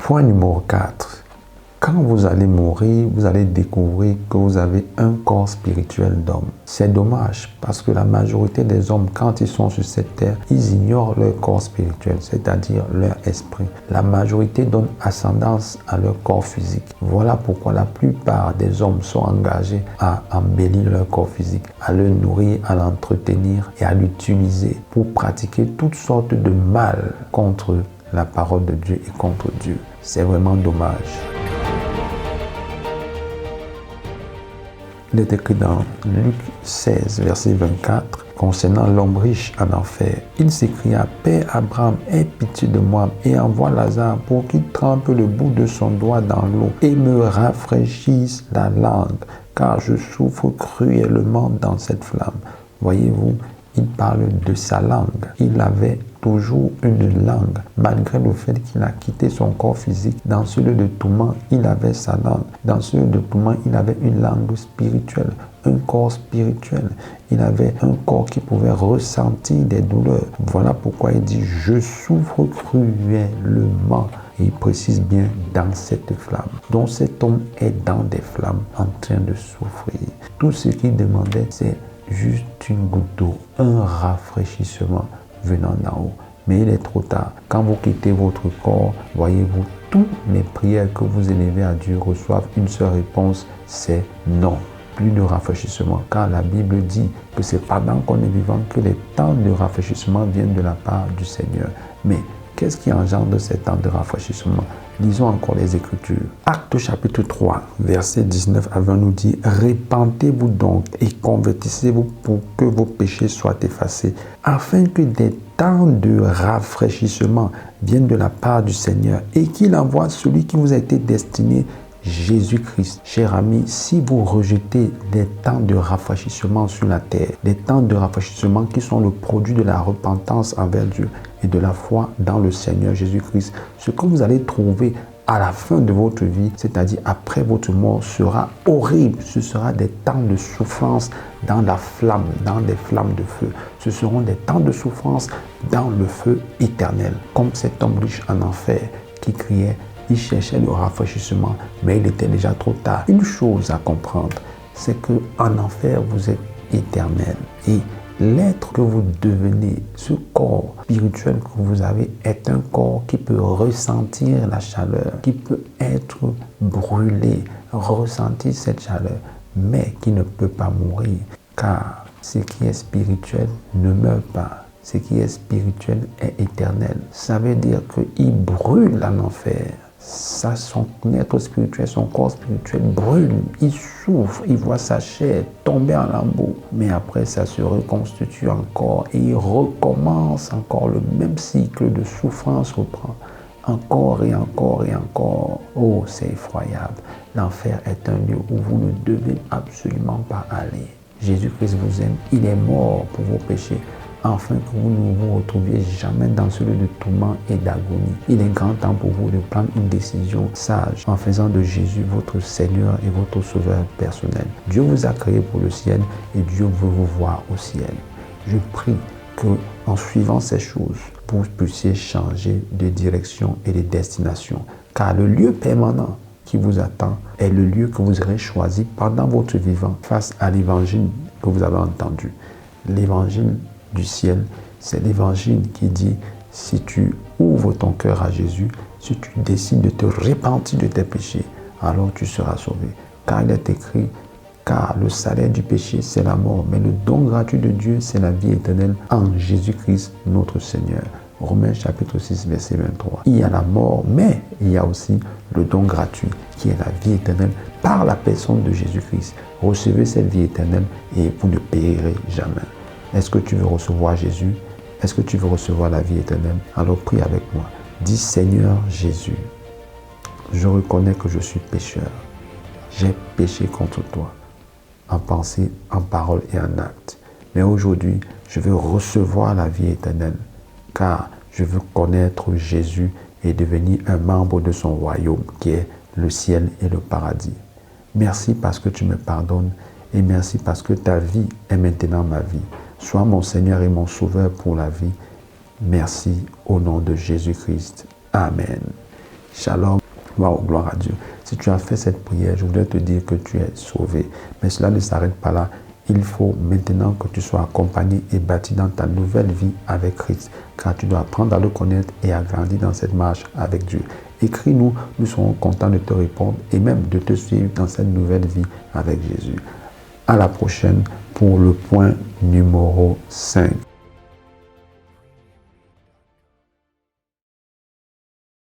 Point numéro 4. Quand vous allez mourir, vous allez découvrir que vous avez un corps spirituel d'homme. C'est dommage parce que la majorité des hommes, quand ils sont sur cette terre, ils ignorent leur corps spirituel, c'est-à-dire leur esprit. La majorité donne ascendance à leur corps physique. Voilà pourquoi la plupart des hommes sont engagés à embellir leur corps physique, à le nourrir, à l'entretenir et à l'utiliser pour pratiquer toutes sortes de mal contre la parole de Dieu et contre Dieu. C'est vraiment dommage. Il est écrit dans Luc 16, verset 24, concernant l'homme riche en enfer. Il s'écria, « Père Abraham, aie pitié de moi et envoie Lazare pour qu'il trempe le bout de son doigt dans l'eau et me rafraîchisse la langue, car je souffre cruellement dans cette flamme. » Voyez-vous, il parle de sa langue. Il avait toujours une langue, malgré le fait qu'il a quitté son corps physique. Dans ce lieu de tourment, il avait sa langue. Dans ce lieu de tourment, il avait une langue spirituelle, un corps spirituel. Il avait un corps qui pouvait ressentir des douleurs. Voilà pourquoi il dit « Je souffre cruellement ». Et il précise bien « dans cette flamme ». Donc cet homme est dans des flammes en train de souffrir. Tout ce qu'il demandait, c'est juste une goutte d'eau, un rafraîchissement venant d'en haut. Mais il est trop tard. Quand vous quittez votre corps, voyez-vous, toutes les prières que vous élevez à Dieu reçoivent une seule réponse, c'est non. Plus de rafraîchissement, car la Bible dit que c'est pendant qu'on est vivant que les temps de rafraîchissement viennent de la part du Seigneur. Mais qu'est-ce qui engendre ces temps de rafraîchissement? Lisons encore les Écritures. Actes chapitre 3, verset 19 à 20 nous dit « Répentez-vous donc et convertissez-vous pour que vos péchés soient effacés, afin que des temps de rafraîchissement viennent de la part du Seigneur et qu'il envoie celui qui vous a été destiné, Jésus-Christ. » Chers amis, si vous rejetez les temps de rafraîchissement sur la terre, les temps de rafraîchissement qui sont le produit de la repentance envers Dieu et de la foi dans le Seigneur Jésus-Christ, ce que vous allez trouver à la fin de votre vie, c'est-à-dire après votre mort, sera horrible. Ce sera des temps de souffrance dans la flamme, dans des flammes de feu. Ce seront des temps de souffrance dans le feu éternel, comme cet homme riche en enfer qui criait. Il cherchait le rafraîchissement, mais il était déjà trop tard. Une chose à comprendre, c'est qu'en enfer, vous êtes éternel. Et l'être que vous devenez, ce corps spirituel que vous avez, est un corps qui peut ressentir la chaleur, qui peut être brûlé, ressentir cette chaleur, mais qui ne peut pas mourir. Car ce qui est spirituel ne meurt pas. Ce qui est spirituel est éternel. Ça veut dire qu'il brûle en enfer. Ça, son être spirituel, son corps spirituel brûle, il souffre, il voit sa chair tomber en lambeaux. Mais après, ça se reconstitue encore et il recommence encore. Le même cycle de souffrance reprend. Encore et encore et encore. Oh, c'est effroyable. L'enfer est un lieu où vous ne devez absolument pas aller. Jésus-Christ vous aime. Il est mort pour vos péchés, afin que vous ne vous retrouviez jamais dans ce lieu de tourment et d'agonie. Il est grand temps pour vous de prendre une décision sage en faisant de Jésus votre Seigneur et votre Sauveur personnel. Dieu vous a créé pour le ciel et Dieu veut vous voir au ciel. Je prie que, en suivant ces choses, vous puissiez changer de direction et de destination, car le lieu permanent qui vous attend est le lieu que vous aurez choisi pendant votre vivant face à l'évangile que vous avez entendu. L'évangile du ciel, c'est l'évangile qui dit, si tu ouvres ton cœur à Jésus, si tu décides de te repentir de tes péchés, alors tu seras sauvé. Car il est écrit, car le salaire du péché, c'est la mort, mais le don gratuit de Dieu, c'est la vie éternelle en Jésus-Christ, notre Seigneur. Romains chapitre 6, verset 23. Il y a la mort, mais il y a aussi le don gratuit, qui est la vie éternelle par la personne de Jésus-Christ. Recevez cette vie éternelle et vous ne périrez jamais. Est-ce que tu veux recevoir Jésus? Est-ce que tu veux recevoir la vie éternelle? Alors prie avec moi. Dis, Seigneur Jésus, je reconnais que je suis pécheur. J'ai péché contre toi, en pensée, en parole et en acte. Mais aujourd'hui, je veux recevoir la vie éternelle, car je veux connaître Jésus et devenir un membre de son royaume, qui est le ciel et le paradis. Merci parce que tu me pardonnes et merci parce que ta vie est maintenant ma vie. Sois mon Seigneur et mon Sauveur pour la vie. Merci au nom de Jésus-Christ. Amen. Shalom. Wow, gloire à Dieu. Si tu as fait cette prière, je voudrais te dire que tu es sauvé. Mais cela ne s'arrête pas là. Il faut maintenant que tu sois accompagné et bâti dans ta nouvelle vie avec Christ, car tu dois apprendre à le connaître et à grandir dans cette marche avec Dieu. Écris-nous, nous serons contents de te répondre et même de te suivre dans cette nouvelle vie avec Jésus. À la prochaine pour le point numéro 5.